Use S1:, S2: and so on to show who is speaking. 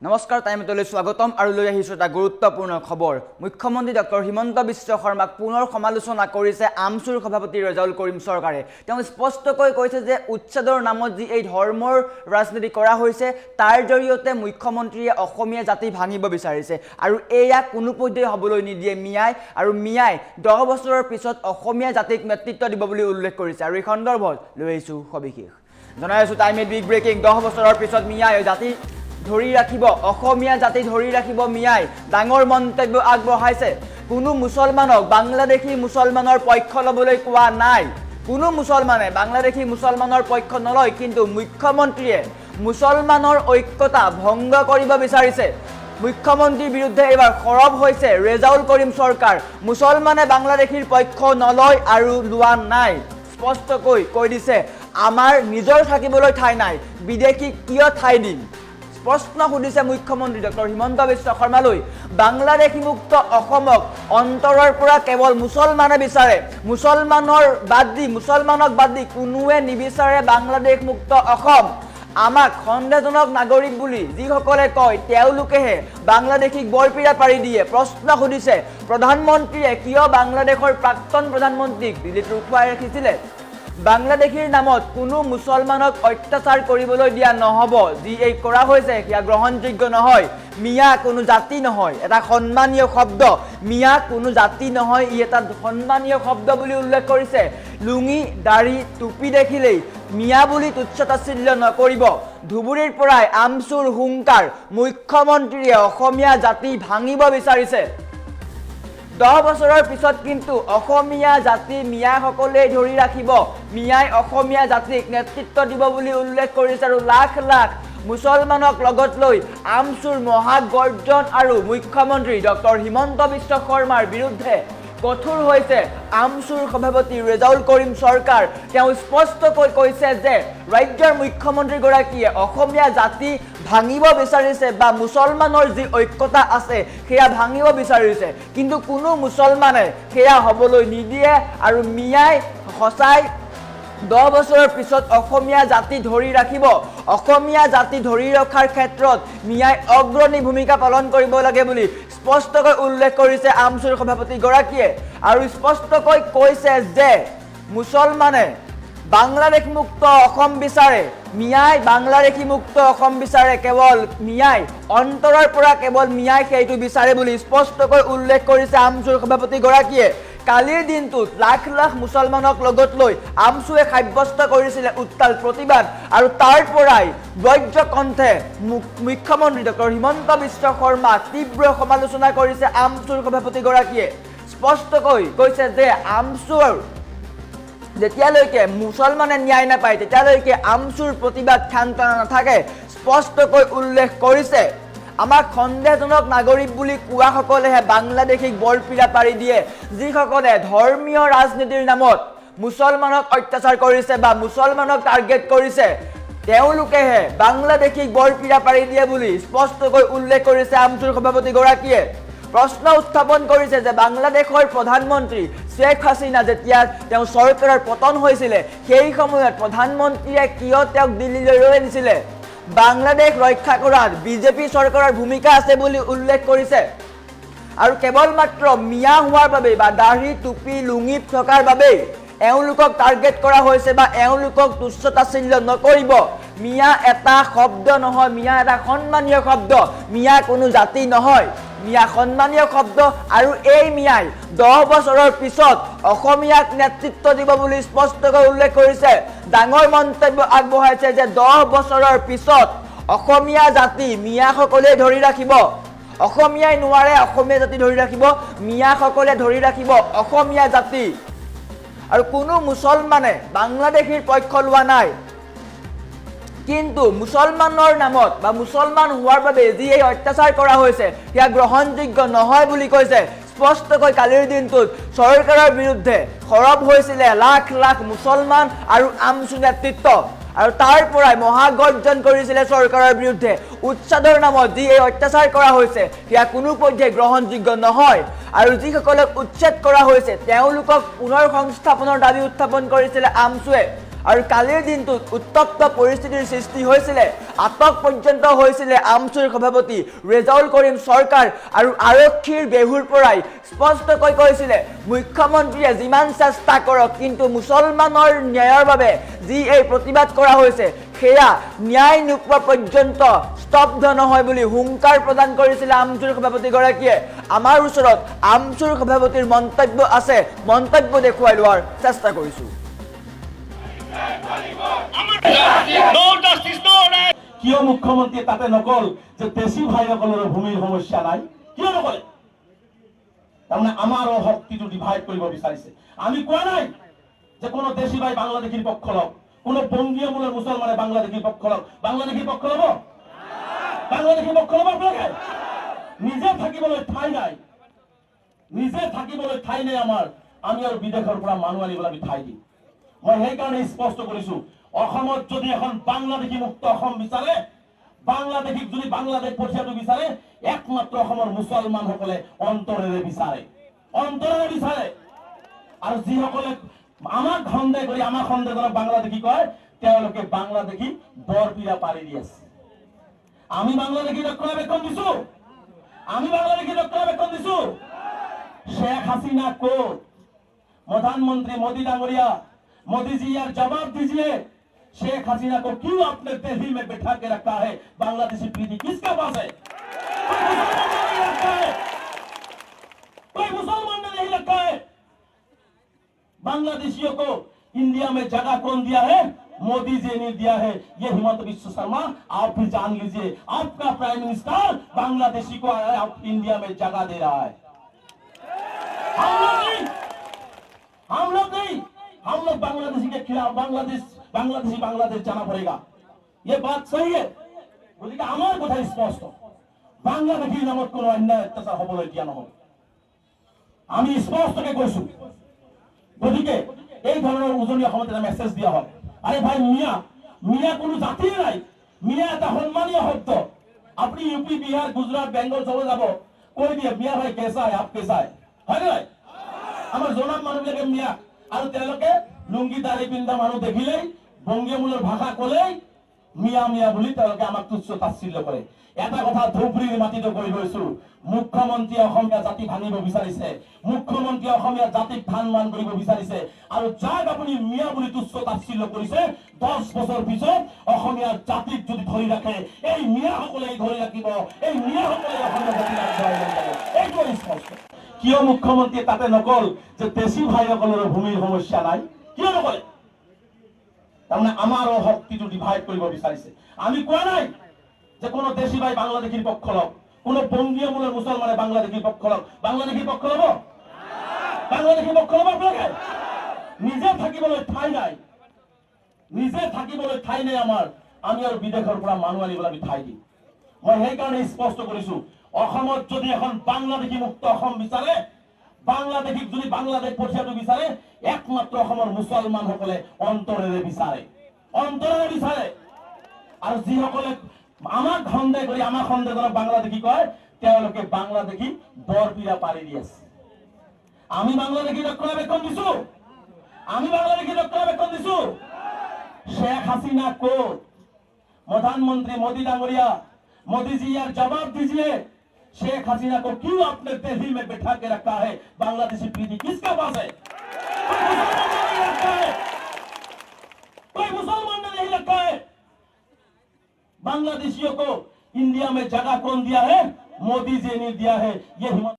S1: নমস্কাৰ টাইমলৈ স্বাগতম আৰু লৈ আহিছো এটা গুৰুত্বপূৰ্ণ খবৰ মুখ্যমন্ত্ৰী ডক্টৰ হিমন্ত বিশ্ব শৰ্মাক পুনৰ সমালোচনা কৰিছে আমচুৰ সভাপতি ৰেজাউল কৰিম চৰকাৰে তেওঁ স্পষ্টকৈ কৈছে যে উচ্ছেদৰ নামত যি এই ধৰ্মৰ ৰাজনীতি কৰা হৈছে তাৰ জৰিয়তে মুখ্যমন্ত্ৰীয়ে অসমীয়া জাতি ভাঙিব বিচাৰিছে আৰু এয়া কোনো পধ্যেই হ'বলৈ নিদিয়ে মিয়াই আৰু মিয়াই 10 বছৰৰ পিছত অসমীয়া জাতিক নেতৃত্ব দিব বুলি উল্লেখ কৰিছে আৰু এই সন্দৰ্ভত লৈ আহিছো সবিশেষ জনাই আছো টাইমত বিগ ব্ৰেকিং 10 বছৰৰ পিছত মিয়াই জাতি ধৰি ৰাখিব অসমীয়া জাতি ধৰি ৰাখিব মিয়াই ডাঙৰ মন্তব্য আগবঢ়াইছে কোনো মুছলমানক বাংলাদেশী মুছলমানৰ পক্ষ লবলৈ কোৱা নাই কোনো মুছলমানে বাংলাদেশী মুছলমানৰ পক্ষ নলয় কিন্তু মুখ্যমন্ত্ৰীয়ে মুছলমানৰ ঐক্যতা ভংগ কৰিব বিচাৰিছে মুখ্যমন্ত্ৰীৰ বিৰুদ্ধে এবাৰ খৰব হৈছে ৰেজাউল কৰিম চৰকাৰ মুছলমানে বাংলাদেশীৰ পক্ষ নলয় আৰু লোৱা নাই স্পষ্টকৈ কৈ দিছে আমাৰ নিজৰ থাকিবলৈ ঠাই নাই বিদেশী কিয় ঠাই দিম প্ৰশ্ন সুধিছে মুখ্যমন্ত্ৰী ডক্টৰ হিমন্ত বিশ্ব শৰ্মালৈ বাংলাদেশী মুক্ত অসমক অন্তৰৰ পৰা কেৱল মুছলমানে বিচাৰে মুছলমানক বাদ দি কোনোৱে নিবিচাৰে বাংলাদেশ মুক্ত অসম আমাক সন্দেহজনক নাগৰিক বুলি যিসকলে কয় তেওঁলোকেহে বাংলাদেশীক বৰপিৰা পাৰি দিয়ে প্ৰশ্ন সুধিছে প্ৰধানমন্ত্ৰীয়ে কিয় বাংলাদেশৰ প্ৰাক্তন প্ৰধানমন্ত্ৰীক দিল্লীত ৰখুৱাই ৰাখিছিলে বাংলাদেশীৰ নামত কোনো মুছলমানক অত্যাচাৰ কৰিবলৈ দিয়া নহব যি এই কৰা হৈছে কিয়া গ্ৰহণযোগ্য নহয় মিয়া কোনো জাতি নহয় এটা সন্মানীয় শব্দ মিয়া কোনো জাতি নহয় ই এটা সন্মানীয় শব্দ বুলি উল্লেখ কৰিছে লুঙি দাড়ি টুপি দেখিলেই মিয়া বুলি তুচ্ছতাচ্ছিল্য নকৰিব ধুবুৰীৰ পৰাই আমচুৰ হুংকাৰ মুখ্যমন্ত্ৰীয়ে অসমীয়া জাতি ভাঙিব বিচাৰিছে 10 বছৰৰ পিছত কিন্তু অসমীয়া জাতি মিয়াসকলে ধৰি ৰাখিব মিয়াই অসমীয়া জাতিক নেতৃত্ব দিব বুলি উল্লেখ কৰিছে আৰু লাখ লাখ মুছলমানক লগত লৈ আমচুৰ মহাগৰ্জন আৰু মুখ্যমন্ত্ৰী ডক্টৰ হিমন্ত বিশ্ব শৰ্মাৰ বিৰুদ্ধে কঠোৰ হৈছে আমচুৰ সভাপতি ৰেজাউল কৰিম চৰকাৰ তেওঁ স্পষ্টকৈ কৈছে যে ৰাজ্যৰ মুখ্যমন্ত্ৰী গৰাকীয়ে অসমীয়া জাতি ভাঙিব বিচাৰিছে বা মুছলমানৰ যি ঐক্যতা আছে সেয়া ভাঙিব বিচাৰিছে কিন্তু কোনো মুছলমানে সেয়া হ'বলৈ নিদিয়ে আৰু মিয়াই সঁচাই 10 বছৰৰ পিছত অসমীয়া জাতি ধৰি ৰাখিব অসমীয়া জাতি ধৰি ৰখাৰ ক্ষেত্ৰত মিয়াই অগ্ৰণী ভূমিকা পালন কৰিব লাগে বুলি স্পষ্টকৈ উল্লেখ কৰিছে আমচুৰ সভাপতি গৰাকীয়ে আৰু স্পষ্টকৈ কৈছে যে মুছলমানে বাংলাদেশ মুক্ত অসম বিচাৰে মিয়াই বাংলাদেশী মুক্ত অসম বিচাৰে কেৱল মিয়াই অন্তৰৰ পৰা কেৱল মিয়াই সেইটো বিচাৰে বুলি স্পষ্টকৈ উল্লেখ কৰিছে আমচুৰ সভাপতি গৰাকীয়ে কালিৰ দিনটোত লাখ লাখ মুছলমানক লগত লৈ আমচুৱে সাব্যস্ত কৰিছিলে উত্তাল প্ৰতিবাদ আৰু তাৰ পৰাই বজ্ৰ কণ্ঠে মুখ্যমন্ত্ৰী ডক্টৰ হিমন্ত বিশ্ব শৰ্মা তীব্ৰ সমালোচনা কৰিছে আমচুৰ সভাপতি গৰাকীয়ে স্পষ্টকৈ কৈছে যে আমচুৰ যেতিয়ালৈকে মুছলমানে ন্যায় নাপায় তেতিয়ালৈকে আমচুৰ প্ৰতিবাদ ক্ষান্ত নাথাকে স্পষ্টকৈ উল্লেখ কৰিছে আমাক সন্দেহজনক নাগৰিক বুলি কোৱা সকলেহে বাংলাদেশীক বৰপিৰা পাৰি দিয়ে যিসকলে ধৰ্মীয় ৰাজনীতিৰ নামত মুছলমানক অত্যাচাৰ কৰিছে বা মুছলমানক টাৰ্গেট কৰিছে তেওঁলোকেহে বাংলাদেশীক বৰপিৰা পাৰি দিয়ে বুলি স্পষ্টকৈ উল্লেখ কৰিছে আমচুৰ সভাপতি গৰাকীয়ে প্ৰশ্ন উত্থাপন কৰিছে যে বাংলাদেশৰ প্ৰধানমন্ত্ৰী শেখ হাছিনা যেতিয়া তেওঁ চৰকাৰৰ পতন হৈছিলে সেই সময়ত প্ৰধানমন্ত্ৰীয়ে কিয় তেওঁক দিল্লীলৈ লৈ আনিছিলে বাংলাদেশ ৰক্ষা কৰাত বিজেপি চৰকাৰৰ ভূমিকা আছে বুলি উল্লেখ কৰিছে আৰু কেৱল মাত্ৰ মিয়া হোৱাৰ বাবে বা দাঢ়ি টুপি লুঙি থকাৰ বাবে এওঁলোকক টাৰ্গেট কৰা হৈছে বা এওঁলোকক তুচ্ছতাচ্ছিল্য নকৰিব মিয়া এটা শব্দ নহয় মিয়া এটা সন্মানীয় শব্দ মিয়া কোনো জাতি নহয় মিয়া সন্মানীয় শব্দ আৰু এই মিয়াই 10 বছৰৰ পিছত অসমীয়াক নেতৃত্ব দিব বুলি স্পষ্টকৈ উল্লেখ কৰিছে ডাঙৰ মন্তব্য আগবঢ়াইছে যে 10 বছৰৰ পিছত অসমীয়া জাতি মিয়াসকলে ধৰি ৰাখিব অসমীয়াই নোৱাৰে অসমীয়া জাতি ধৰি ৰাখিব মিয়াসকলে ধৰি ৰাখিব অসমীয়া জাতি আৰু কোনো মুছলমানে বাংলাদেশীৰ পক্ষ লোৱা নাই কিন্তু মুছলমানৰ নামত বা মুছলমান হোৱাৰ বাবে যি এই অত্যাচাৰ কৰা হৈছে সেয়া গ্ৰহণযোগ্য নহয় বুলি কৈছে স্পষ্টকৈ কালিৰ দিনটোত চৰকাৰৰ বিৰুদ্ধে খৰব হৈছিলে লাখ লাখ মুছলমান আৰু আমচু নেতৃত্ব আৰু তাৰ পৰাই মহাগৰ্জন কৰিছিলে চৰকাৰৰ বিৰুদ্ধে উচ্ছেদৰ নামত যি এই অত্যাচাৰ কৰা হৈছে সেয়া কোনো পধ্যে গ্ৰহণযোগ্য নহয় আৰু যিসকলক উচ্ছেদ কৰা হৈছে তেওঁলোকক পুনৰ সংস্থাপনৰ দাবী উত্থাপন কৰিছিলে আমচুৱে আৰু কালিৰ দিনটোত উত্তপ্ত পৰিস্থিতিৰ সৃষ্টি হৈছিলে আটক পৰ্যন্ত হৈছিলে আমচুৰ সভাপতি ৰেজাউল কৰিম চৰকাৰ আৰু আৰক্ষীৰ বেহুৰ পৰাই স্পষ্টকৈ কৈছিলে মুখ্যমন্ত্ৰীয়ে যিমান চেষ্টা কৰক কিন্তু মুছলমানৰ ন্যায়ৰ বাবে যি এই প্ৰতিবাদ কৰা হৈছে সেয়া ন্যায় নোপোৱা পৰ্যন্ত স্তব্ধ নহয় বুলি হুংকাৰ প্ৰদান কৰিছিলে আমচুৰ সভাপতিগৰাকীয়ে আমাৰ ওচৰত আমচুৰ সভাপতিৰ মন্তব্য আছে মন্তব্য দেখুৱাই লোৱাৰ চেষ্টা কৰিছোঁ
S2: কিয় মুখ্যমন্ত্ৰীয়ে তাতে নকল যে দেশী ভাইসকলৰ ভূমিৰ সমস্যা নাই কিয় নকলে তাৰমানে আমাৰো শক্তিটো ডিভাইড কৰিব বিচাৰিছে আমি কোৱা নাই যে কোনো দেশী ভাই বাংলাদেশীৰ পক্ষ লওক কোনো বংগীয় মূলৰ মুছলমানে বাংলাদেশীৰ পক্ষ লওক বাংলাদেশীৰ পক্ষ ল'ব বাংলাদেশীৰ পক্ষ ল'ব আপোনালোকে নিজে থাকিবলৈ ঠাই নাই আমাৰ আমি আৰু বিদেশৰ পৰা মানুহ আনিবলৈ আমি ঠাই দিম মই সেইকাৰণে স্পষ্ট কৰিছো অসমত যদি এখন বাংলাদেশী মুক্ত অসম বিচাৰে বাংলাদেশীক যদি বাংলাদেশ পঠিয়াটো বিচাৰে একমাত্ৰ অসমৰ মুছলমানসকলে অন্তৰেৰে বিচাৰে আৰু যিসকলে আমাক সন্দেহ কৰি আমাক সন্দেহজনক বাংলাদেশী কয় তেওঁলোকে বাংলাদেশী বৰপিৰা পাৰি দি আছে আমি বাংলাদেশী ৰক্ষণাবেক্ষণ দিছো शेख हसीना को प्रधानमंत्री मोदी डांगरिया मोदी जी यार जवाब दीजिए शेख हसीना को क्यों आपने दिल्ली में बैठा के रखा है बांग्लादेशी प्रीति किसके पास है कोई मुसलमान ने नहीं रखा है बांग्लादेशियों को इंडिया में जगह कौन दिया है मोदी जी ने दिया है ये हिमंत बिश्व शर्मा आप भी जान लीजिए आपका प्राइम मिनिस्टर बांग्लादेशी को आप इंडिया में जगह दे रहा है हम लोग बांग्लादेशी के खिलाफ बांग्लादेश जाना पड़ेगा ये बात सही है গতিকে আমার কথা স্পষ্ট বাংলাদেশীৰ নামত কোনো অন্যায় অত্যাচাৰ হবলৈ দিয়া নহয় আমি স্পষ্টকে কৈছো গতিকে এই ধৰণৰ উজনি অসমত এটা মেছেজ দিয়া হয় আরে ভাই মিয়া কোনো জাতি নাই মিয়া এটা সম্মানীয় শব্দ আপনি ইউপি বিহার গুজরাট বেঙ্গল চলে যাব কৈ দিয়ে মিয়া ভাই কেসা है आप कैसा है হয় নাই আমাৰ জনাব মানুহবিলাকে মিয়া আৰু তেওঁলোকে লুঙ্গি দাড়ি পিন্ধা মানুহ দেখিলেই বংগীয় মূলৰ ভাষা কলেই মিয়া বুলি তেওঁলোকে আমাক তুচ্ছ তাচ্ছিল্য কৰে এটা কথা ধুবুৰীৰ মাটিতে কৈ গৈছো মুখ্যমন্ত্ৰী অসমীয়া জাতি ভাঙিব বিচাৰিছে মুখ্যমন্ত্ৰী অসমীয়া জাতিক ধানমান কৰিব বিচাৰিছে আৰু যাক আপুনি মিয়া বুলি তুচ্ছ তাচ্ছিল্য কৰিছে 10 বছৰ পিছত অসমীয়া জাতিক যদি ধৰি ৰাখে এই মিয়াসকলেই ধৰি ৰাখিব এই মিয়াসকলে অসমীয়া জাতিক আগবঢ়াই লৈ যাব এইটো স্পষ্ট কিয় মুখ্যমন্ত্ৰীয়ে তাতে নকল যে দেশী ভাইসকলৰ ভূমিৰ সমস্যা নাই কিয় নকলে তাৰমানে আমাৰো শক্তিটো ডিভাইড কৰিব বিচাৰিছে আমি কোৱা নাই যে কোনো দেশী ভাই বাংলাদেশীৰ পক্ষ লওক কোনো বংগীয় মূলৰ মুছলমানে বাংলাদেশীৰ পক্ষ লওক বাংলাদেশীৰ পক্ষ ল'ব আপোনালোকে নিজে থাকিবলৈ ঠাই নাই আমাৰ আমি আৰু বিদেশৰ পৰা মানুহ আনিবলৈ আমি ঠাই দিম মই সেইকাৰণে স্পষ্ট কৰিছো অসমত যদি এখন বাংলাদেশী মুক্ত অসম বিচাৰে বাংলাদেশীক যদি বাংলাদেশ পঠিয়াটো বিচাৰে একমাত্ৰ অসমৰ মুছলমানসকলে অন্তৰেৰে বিচাৰে আৰু যিসকলে আমাক সন্দেহ কৰি আমাক সন্দেহজনক বাংলাদেশী কয় তেওঁলোকে বাংলাদেশী বৰপিৰা পাৰি দি আছে আমি বাংলাদেশী ৰক্ষণাবেক্ষণ দিছো शेख हसीना को प्रधानमंत्री मोदी डांगरिया मोदी जी यार जवाब दीजिए शेख हसीना को क्यों आपने दिल्ली में बैठा के रखा है बांग्लादेशी प्रीति किसके पास है कोई मुसलमान ने नहीं रखा है बांग्लादेशियों को इंडिया में जगह कौन दिया है मोदी जी ने दिया है ये हिम्मत